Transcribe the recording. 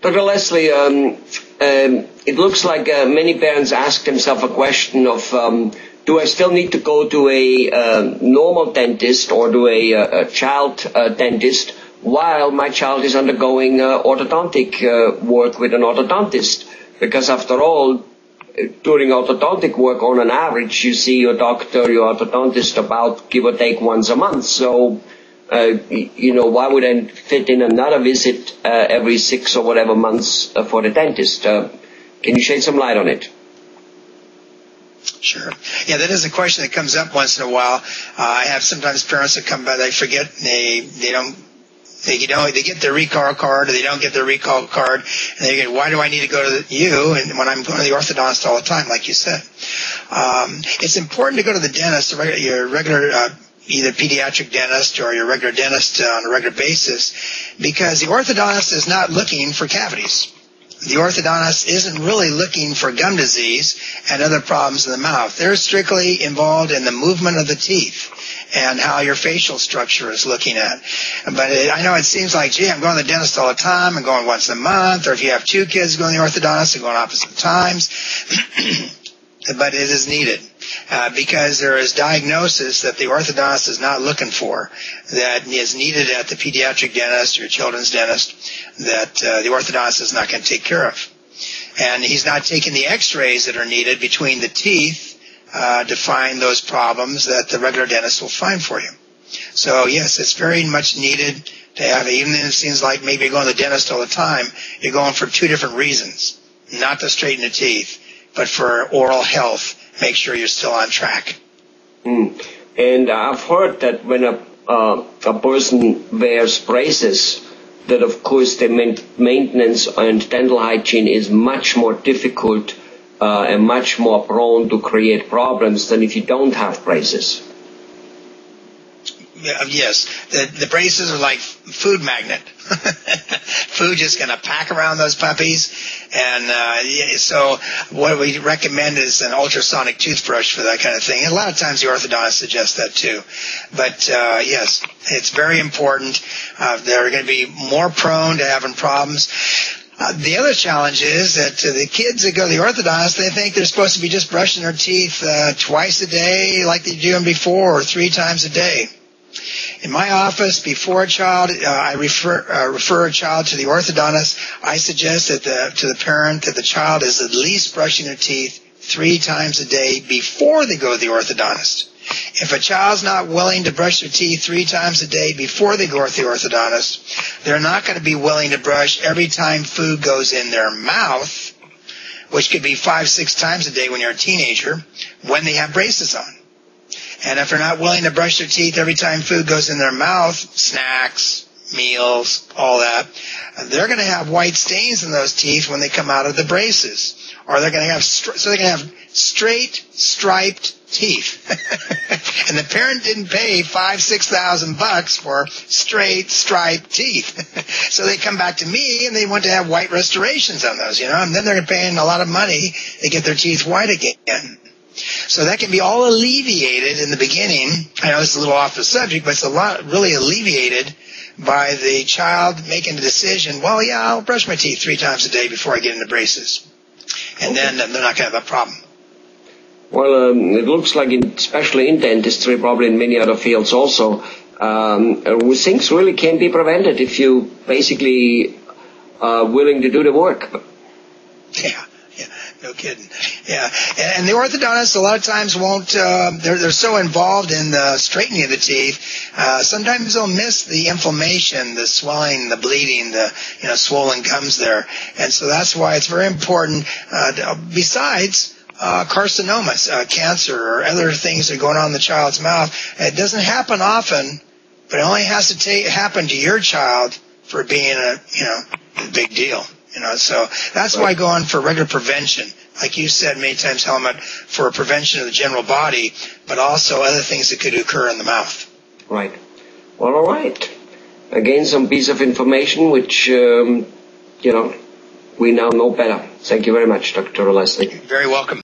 Dr. Leisle, it looks like many parents ask themselves a question of, do I still need to go to a normal dentist or to a child dentist while my child is undergoing orthodontic work with an orthodontist? Because after all, during orthodontic work, on an average, you see your doctor, your orthodontist about give or take once a month. So, why would I fit in another visit every 6 or whatever months for the dentist? Can you shed some light on it? Sure. Yeah, that is a question that comes up once in a while. I have sometimes parents that come by, they forget, they get their recall card or they don't get their recall card, and they go, why do I need to go to you? And when I'm going to the orthodontist all the time, like you said. It's important to go to the dentist, your regular either pediatric dentist or your regular dentist on a regular basis, because the orthodontist is not looking for cavities. The orthodontist isn't really looking for gum disease and other problems in the mouth. They're strictly involved in the movement of the teeth and how your facial structure is looking at. But I know it seems like, gee, I'm going to the dentist all the time. I'm going once a month. Or if you have two kids going to the orthodontist, they're going opposite times. But it is needed because there is diagnosis that the orthodontist is not looking for that is needed at the pediatric dentist or children's dentist that the orthodontist is not going to take care of. And he's not taking the x-rays that are needed between the teeth to find those problems that the regular dentist will find for you. So, yes, it's very much needed to have, even if it seems like maybe you're going to the dentist all the time, you're going for two different reasons, not to straighten the teeth, but for oral health, make sure you're still on track. And I've heard that when a person wears braces, that of course the maintenance and dental hygiene is much more difficult and much more prone to create problems than if you don't have braces. Yes, the braces are like food magnet. Food just going to pack around those puppies. And so what we recommend is an ultrasonic toothbrush for that kind of thing. And a lot of times the orthodontist suggests that too. But yes, it's very important. They're going to be more prone to having problems. The other challenge is that the kids that go to the orthodontist, they think they're supposed to be just brushing their teeth twice a day like they do them before, or 3 times a day. In my office, before a child, I refer a child to the orthodontist. I suggest that to the parent that the child is at least brushing their teeth 3 times a day before they go to the orthodontist. If a child's not willing to brush their teeth 3 times a day before they go to the orthodontist, they're not going to be willing to brush every time food goes in their mouth, which could be 5-6 times a day when you're a teenager, when they have braces on. And if they're not willing to brush their teeth every time food goes in their mouth, snacks, meals, all that, they're going to have white stains in those teeth when they come out of the braces. Or they're going to have, straight, striped teeth. And the parent didn't pay $5,000-6,000 for straight, striped teeth. So they come back to me and they want to have white restorations on those, and then they're paying a lot of money to get their teeth white again. So that can be all alleviated in the beginning. I know this is a little off the subject, but it's really alleviated by the child making the decision, well, yeah, I'll brush my teeth 3 times a day before I get into braces. And then they're not going to have a problem. Well, it looks like, especially in dentistry, probably in many other fields also, things really can be prevented if you basically are willing to do the work. Yeah. No kidding. Yeah. And the orthodontists a lot of times won't, they're so involved in the straightening of the teeth, sometimes they'll miss the inflammation, the swelling, the bleeding, the, swollen gums there. And so that's why it's very important, besides, carcinomas, cancer or other things that are going on in the child's mouth. It doesn't happen often, but it only has to happen to your child for being a big deal. So that's why going for regular prevention, like you said many times, Helmut, for prevention of the general body, but also other things that could occur in the mouth. Right. Well, all right. Again, some piece of information which, we now know better. Thank you very much, Dr. Leisle. You're very welcome.